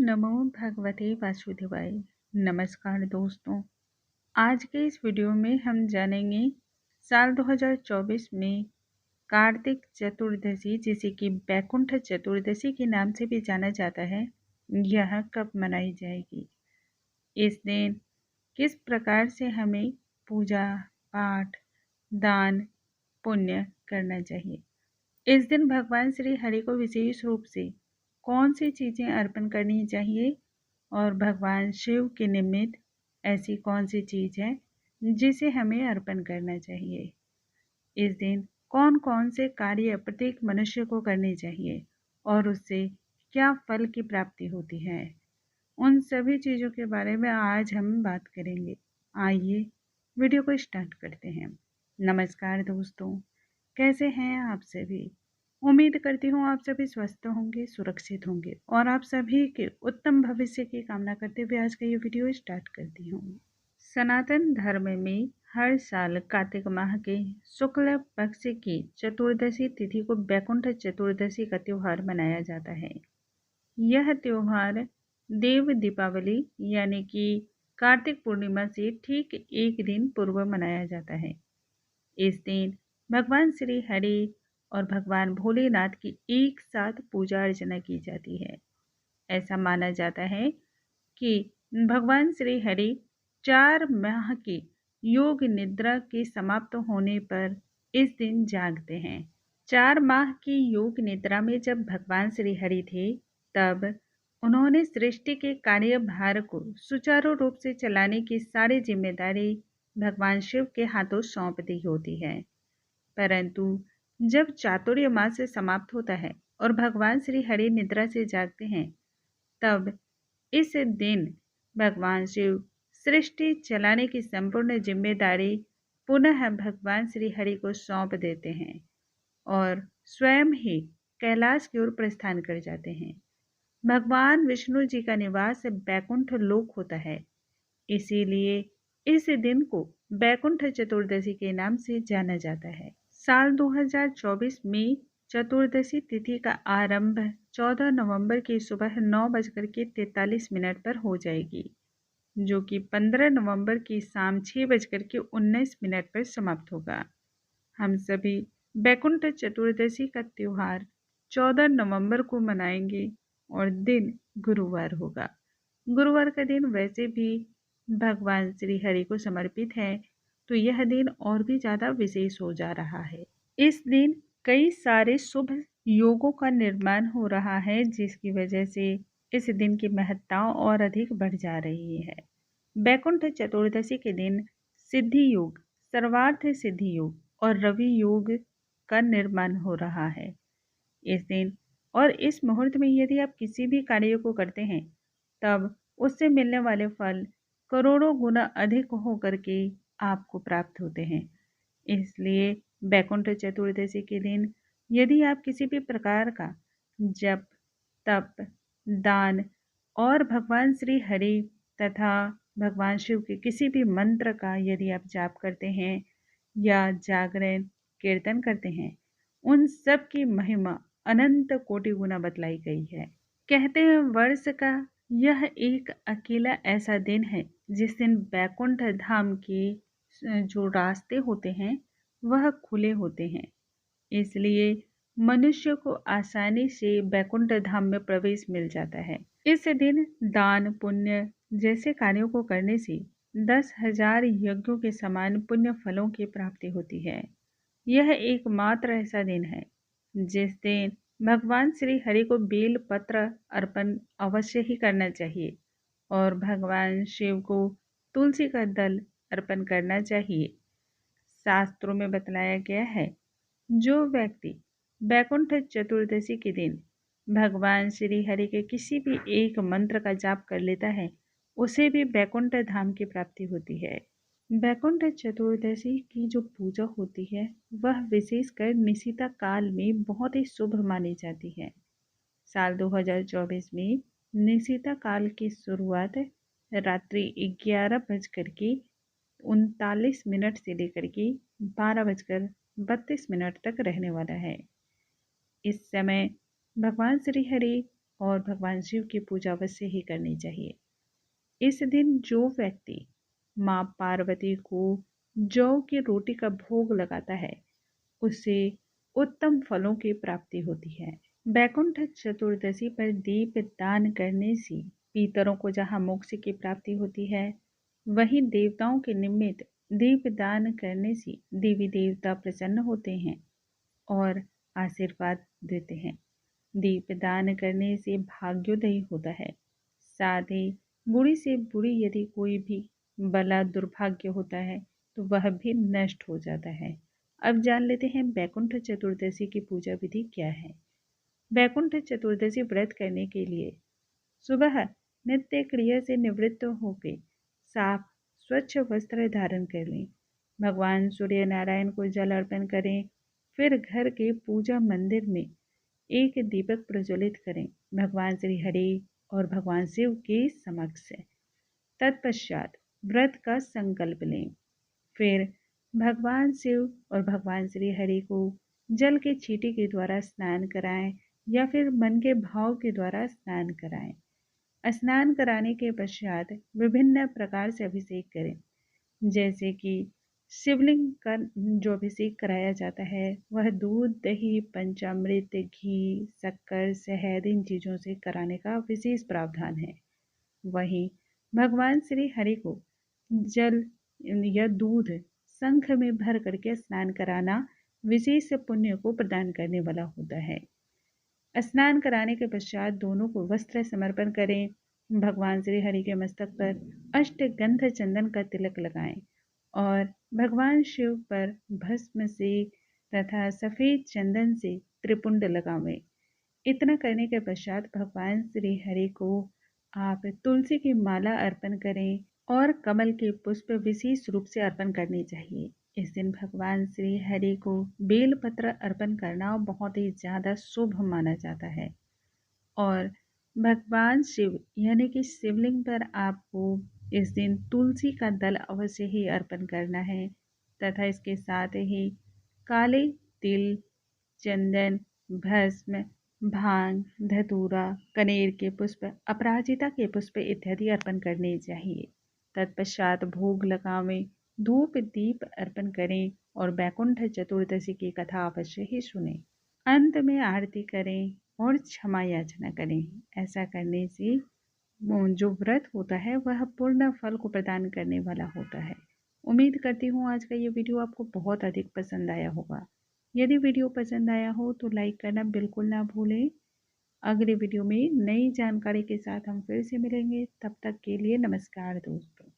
नमो भगवते वासुदेवाय। नमस्कार दोस्तों, आज के इस वीडियो में हम जानेंगे साल 2024 में कार्तिक चतुर्दशी, जिसे कि बैकुंठ चतुर्दशी के नाम से भी जाना जाता है, यह कब मनाई जाएगी। इस दिन किस प्रकार से हमें पूजा पाठ दान पुण्य करना चाहिए। इस दिन भगवान श्री हरि को विशेष रूप से कौन सी चीज़ें अर्पण करनी चाहिए और भगवान शिव के निमित्त ऐसी कौन सी चीज़ है जिसे हमें अर्पण करना चाहिए। इस दिन कौन कौन से कार्य प्रत्येक मनुष्य को करने चाहिए और उससे क्या फल की प्राप्ति होती है, उन सभी चीज़ों के बारे में आज हम बात करेंगे। आइए वीडियो को स्टार्ट करते हैं। नमस्कार दोस्तों, कैसे हैं आप सभी। उम्मीद करती हूँ आप सभी स्वस्थ होंगे, सुरक्षित होंगे और आप सभी के उत्तम भविष्य की कामना करते हुए आज का ये वीडियो स्टार्ट करती हूँ। सनातन धर्म में हर साल कार्तिक माह के शुक्ल पक्ष की चतुर्दशी तिथि को बैकुंठ चतुर्दशी का त्योहार मनाया जाता है। यह त्योहार देव दीपावली यानी कि कार्तिक पूर्णिमा से ठीक एक दिन पूर्व मनाया जाता है। इस दिन भगवान श्री हरि और भगवान भोलेनाथ की एक साथ पूजा अर्चना की जाती है। ऐसा माना जाता है कि भगवान श्री हरि 4 माह की योग निद्रा के समाप्त होने पर इस दिन जागते हैं। 4 माह की योग निद्रा में जब भगवान श्री हरि थे, तब उन्होंने सृष्टि के कार्यभार को सुचारू रूप से चलाने की सारी जिम्मेदारी भगवान शिव के हाथों सौंप दी होती है। परंतु जब चातुर्य मास समाप्त होता है और भगवान श्री हरि निद्रा से जागते हैं, तब इस दिन भगवान शिव सृष्टि चलाने की संपूर्ण जिम्मेदारी पुनः भगवान श्री हरि को सौंप देते हैं और स्वयं ही कैलाश की ओर प्रस्थान कर जाते हैं। भगवान विष्णु जी का निवास बैकुंठ लोक होता है, इसीलिए इस दिन को बैकुंठ चतुर्दशी के नाम से जाना जाता है। साल 2024 में चतुर्दशी तिथि का आरंभ 14 नवंबर की सुबह 9:43 पर हो जाएगी, जो कि 15 नवंबर की शाम 6:19 पर समाप्त होगा। हम सभी बैकुंठ चतुर्दशी का त्योहार 14 नवंबर को मनाएंगे और दिन गुरुवार होगा। गुरुवार का दिन वैसे भी भगवान श्री हरि को समर्पित है, तो यह दिन और भी ज़्यादा विशेष हो जा रहा है। इस दिन कई सारे शुभ योगों का निर्माण हो रहा है, जिसकी वजह से इस दिन की महत्ता और अधिक बढ़ जा रही है। बैकुंठ चतुर्दशी के दिन सिद्धि योग, सर्वार्थ सिद्धि योग और रवि योग का निर्माण हो रहा है। इस दिन और इस मुहूर्त में यदि आप किसी भी कार्य को करते हैं, तब उससे मिलने वाले फल करोड़ों गुना अधिक होकर के आपको प्राप्त होते हैं। इसलिए बैकुंठ चतुर्दशी के दिन यदि आप किसी भी प्रकार का जप तप दान और भगवान श्री हरि तथा भगवान शिव के किसी भी मंत्र का यदि आप जाप करते हैं या जागरण कीर्तन करते हैं, उन सब की महिमा अनंत कोटि गुना बतलाई गई है। कहते हैं वर्ष का यह एक अकेला ऐसा दिन है जिस दिन बैकुंठ धाम के जो रास्ते होते हैं वह खुले होते हैं, इसलिए मनुष्य को आसानी से बैकुंठ धाम में प्रवेश मिल जाता है। इस दिन दान पुण्य जैसे कार्यों को करने से 10,000 यज्ञों के समान पुण्य फलों की प्राप्ति होती है। यह एकमात्र ऐसा दिन है जिस दिन भगवान श्री हरि को बेल पत्र अर्पण अवश्य ही करना चाहिए और भगवान शिव को तुलसी का दल अर्पण करना चाहिए। शास्त्रों में बतलाया गया है, जो व्यक्ति बैकुंठ चतुर्दशी के दिन भगवान श्री हरि के किसी भी एक मंत्र का जाप कर लेता है, उसे भी बैकुंठ धाम की प्राप्ति होती है। बैकुंठ चतुर्दशी की जो पूजा होती है वह विशेषकर निशिता काल में बहुत ही शुभ मानी जाती है। साल 2024 में निशिता काल की शुरुआत रात्रि 11:39 से लेकर के 12:32 तक रहने वाला है। इस समय भगवान श्री हरि और भगवान शिव की पूजा अवश्य ही करनी चाहिए। इस दिन जो व्यक्ति माँ पार्वती को जौ की रोटी का भोग लगाता है उसे उत्तम फलों की प्राप्ति होती है। वैकुंठ चतुर्दशी पर दीप दान करने से पितरों को जहाँ मोक्ष की प्राप्ति होती है, वहीं देवताओं के निमित्त दीप दान करने से देवी देवता प्रसन्न होते हैं और आशीर्वाद देते हैं। दीप दान करने से भाग्योदय होता है। साथ ही बुरी से बुरी यदि कोई भी बला दुर्भाग्य होता है तो वह भी नष्ट हो जाता है। अब जान लेते हैं वैकुंठ चतुर्दशी की पूजा विधि क्या है। वैकुंठ चतुर्दशी व्रत करने के लिए सुबह नित्य क्रिया से निवृत्त होकर साफ स्वच्छ वस्त्र धारण कर लें। भगवान सूर्य नारायण को जल अर्पण करें। फिर घर के पूजा मंदिर में एक दीपक प्रज्वलित करें भगवान श्री हरि और भगवान शिव के समक्ष। तत्पश्चात व्रत का संकल्प लें। फिर भगवान शिव और भगवान श्री हरि को जल के छींटे के द्वारा स्नान कराएं या फिर मन के भाव के द्वारा स्नान कराएं। स्नान कराने के पश्चात विभिन्न प्रकार से अभिषेक करें, जैसे कि शिवलिंग का जो अभिषेक कराया जाता है वह दूध, दही, पंचामृत, घी, शक्कर, शहद इन चीज़ों से कराने का विशेष प्रावधान है। वहीं भगवान श्री हरि को जल या दूध शंख में भर करके स्नान कराना विशेष पुण्य को प्रदान करने वाला होता है। स्नान कराने के पश्चात दोनों को वस्त्र समर्पण करें। भगवान श्री हरि के मस्तक पर अष्टगंध चंदन का तिलक लगाएं और भगवान शिव पर भस्म से तथा सफेद चंदन से त्रिपुंड लगावें। इतना करने के पश्चात भगवान श्री हरि को आप तुलसी की माला अर्पण करें और कमल के पुष्प विशेष रूप से अर्पण करने चाहिए। इस दिन भगवान श्री हरि को बेलपत्र अर्पण करना बहुत ही ज़्यादा शुभ माना जाता है और भगवान शिव यानी कि शिवलिंग पर आपको इस दिन तुलसी का दल अवश्य ही अर्पण करना है तथा इसके साथ ही काले तिल, चंदन, भस्म, भांग, धतूरा, कनेर के पुष्प, अपराजिता के पुष्प इत्यादि अर्पण करने चाहिए। तत्पश्चात भोग लगावें, धूप दीप अर्पण करें और वैकुंठ चतुर्दशी की कथा अवश्य ही सुनें। अंत में आरती करें और क्षमा याचना करें। ऐसा करने से जो व्रत होता है वह पूर्ण फल को प्रदान करने वाला होता है। उम्मीद करती हूँ आज का ये वीडियो आपको बहुत अधिक पसंद आया होगा। यदि वीडियो पसंद आया हो तो लाइक करना बिल्कुल ना भूलें। अगले वीडियो में नई जानकारी के साथ हम फिर से मिलेंगे। तब तक के लिए नमस्कार दोस्तों।